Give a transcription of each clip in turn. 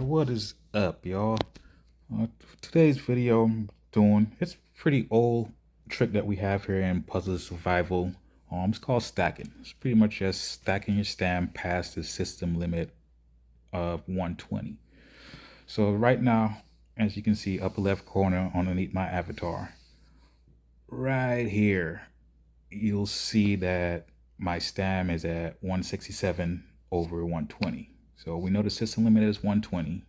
What is up, y'all? Today's video I'm doing, it's pretty old trick that we have here in Puzzle Survival. It's called stacking. It's pretty much just stacking your stam past the system limit of 120. So right now, as you can see, upper left corner underneath my avatar, right here, you'll see that my stam is at 167 over 120. So we know the system limit is 120.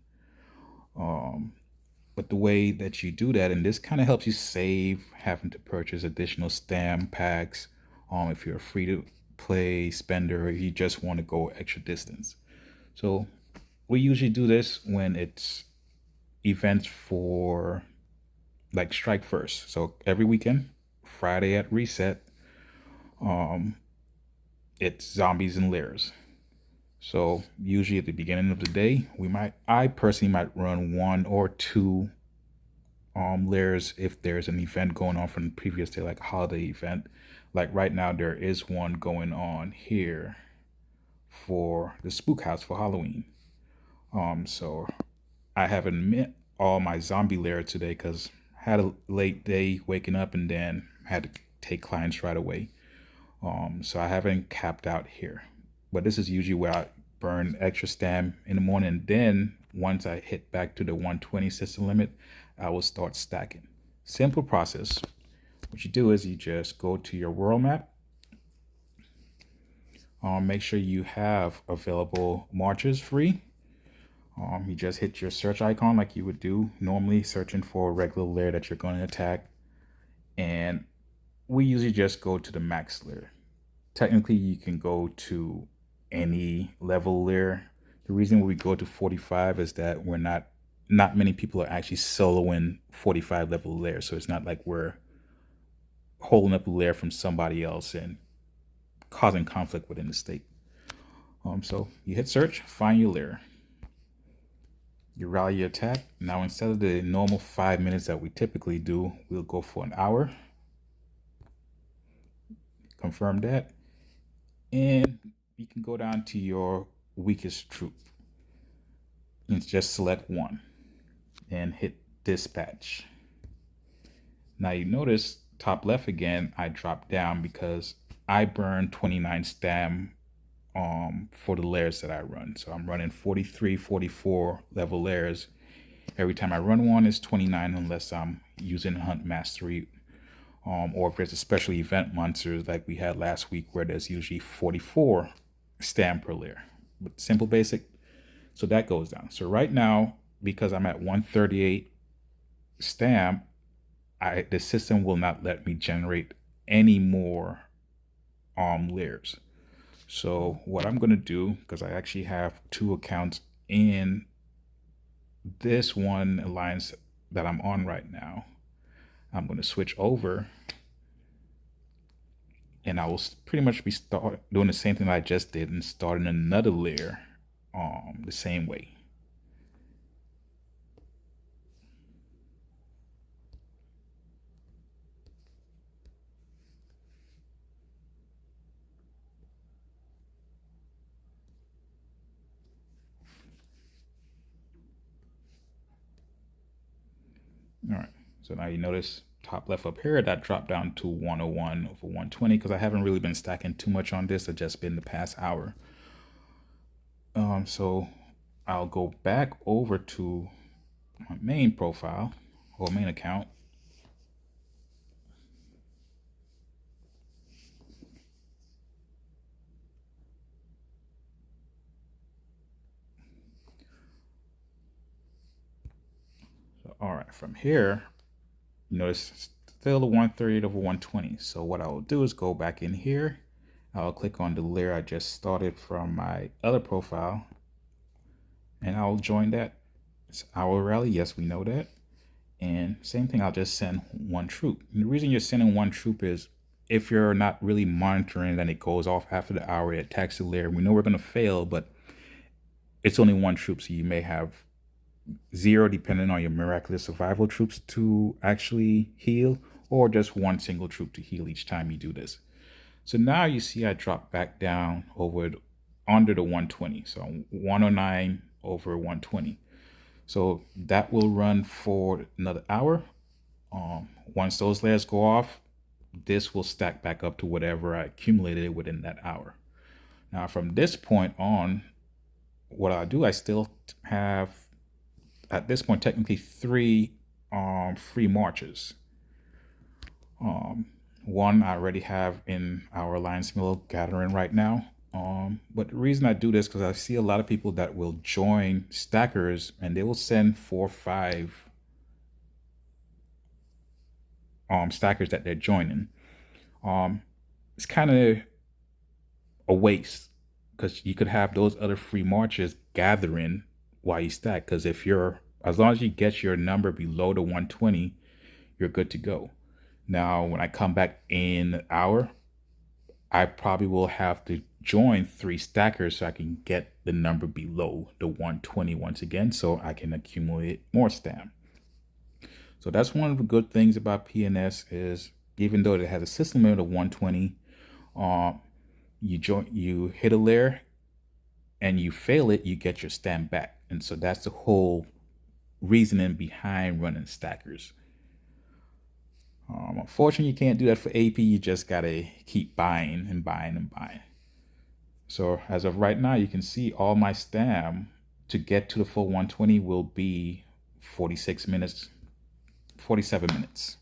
But the way that you do that, and this kind of helps you save having to purchase additional stam packs if you're a free to play spender or you just want to go extra distance. So we usually do this when it's events for like Strike First. So every weekend, Friday at reset, it's zombies and lairs. So usually at the beginning of the day, I personally might run one or two lairs if there's an event going on from the previous day, like a holiday event. Like right now, there is one going on here for the Spook House for Halloween. So I haven't met all my zombie lair today because I had a late day waking up and then had to take clients right away. So I haven't capped out here. But this is usually where I burn extra stam in the morning. Then once I hit back to the 120 system limit, I will start stacking. Simple process. What you do is you just go to your world map. Make sure you have available marchers free. You just hit your search icon like you would do normally, searching for a regular lair that you're going to attack. And we usually just go to the max lair. Technically, you can go to any level lair. The reason we go to 45 is that we're not many people are actually soloing 45 level lair, so it's not like we're holding up a lair from somebody else and causing conflict within the state. So you hit search, find your lair, you rally your attack. Now instead of the normal 5 minutes that we typically do, we'll go for an hour. Confirm that, and you can go down to your weakest troop and just select one and hit dispatch. Now you notice top left again, I dropped down because I burned 29 stam for the lairs that I run. So I'm running 43, 44 level lairs. Every time I run one, it's 29 unless I'm using Hunt Mastery, or if there's a special event monsters like we had last week where there's usually 44 stam per lair. But simple basic, so that goes down. So right now, because I'm at 138 stam, the system will not let me generate any more lairs. So what I'm going to do, because I actually have two accounts in this one alliance that I'm on right now, I'm going to switch over and I will pretty much be doing the same thing that I just did and starting another lair the same way. All right, so now you notice top left up here, that dropped down to 101 over 120 because I haven't really been stacking too much on this. It's just been the past hour. So I'll go back over to my main profile or main account. So, all right, from here, notice still the 130 over 120. So what I will do is go back in here. I'll click on the layer I just started from my other profile and I'll join that. It's our rally. Yes, we know that. And same thing, I'll just send one troop. And the reason you're sending one troop is if you're not really monitoring, then it goes off after the hour, it attacks the layer. We know we're going to fail, but it's only one troop. So you may have zero depending on your miraculous survival troops to actually heal, or just one single troop to heal each time you do this. So now you see I drop back down over under the 120. So 109 over 120. So that will run for another hour. Once those layers go off, this will stack back up to whatever I accumulated within that hour. Now, from this point on, what I do, I still have, at this point, technically three free marches. One I already have in our Alliance Mill gathering right now. But the reason I do this because I see a lot of people that will join stackers and they will send 4 or 5 stackers that they're joining. It's kind of a waste because you could have those other free marches gathering while you stack. Because if you're, as long as you get your number below the 120, you're good to go. Now, when I come back in an hour, I probably will have to join 3 stackers so I can get the number below the 120 once again, so I can accumulate more stamp. So that's one of the good things about PNS is even though it has a system limit of 120, you hit a layer and you fail it, you get your stamp back. And so that's the whole reasoning behind running stackers. Unfortunately, you can't do that for AP. You just gotta keep buying and buying and buying. So as of right now, you can see all my stamp to get to the full 120 will be 46 minutes, 47 minutes.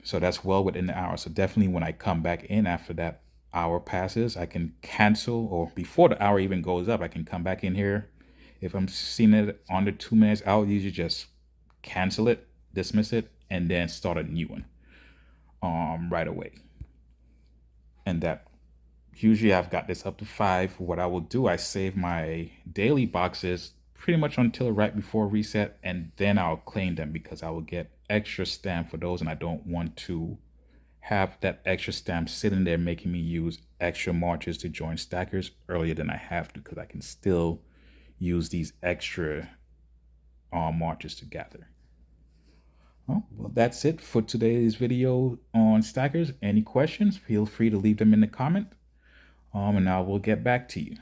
So that's well within the hour. So definitely when I come back in after that hour passes, I can cancel, or before the hour even goes up, I can come back in here. If I'm seeing it under 2 minutes, I'll usually just cancel it, dismiss it, and then start a new one right away. And that usually I've got this up to 5. What I will do, I save my daily boxes pretty much until right before reset, and then I'll claim them because I will get extra stamp for those, and I don't want to have that extra stamp sitting there making me use extra marches to join stackers earlier than I have to, because I can still use these extra marches to gather. Oh, well, that's it for today's video on stackers. Any questions, feel free to leave them in the comment, and I will get back to you.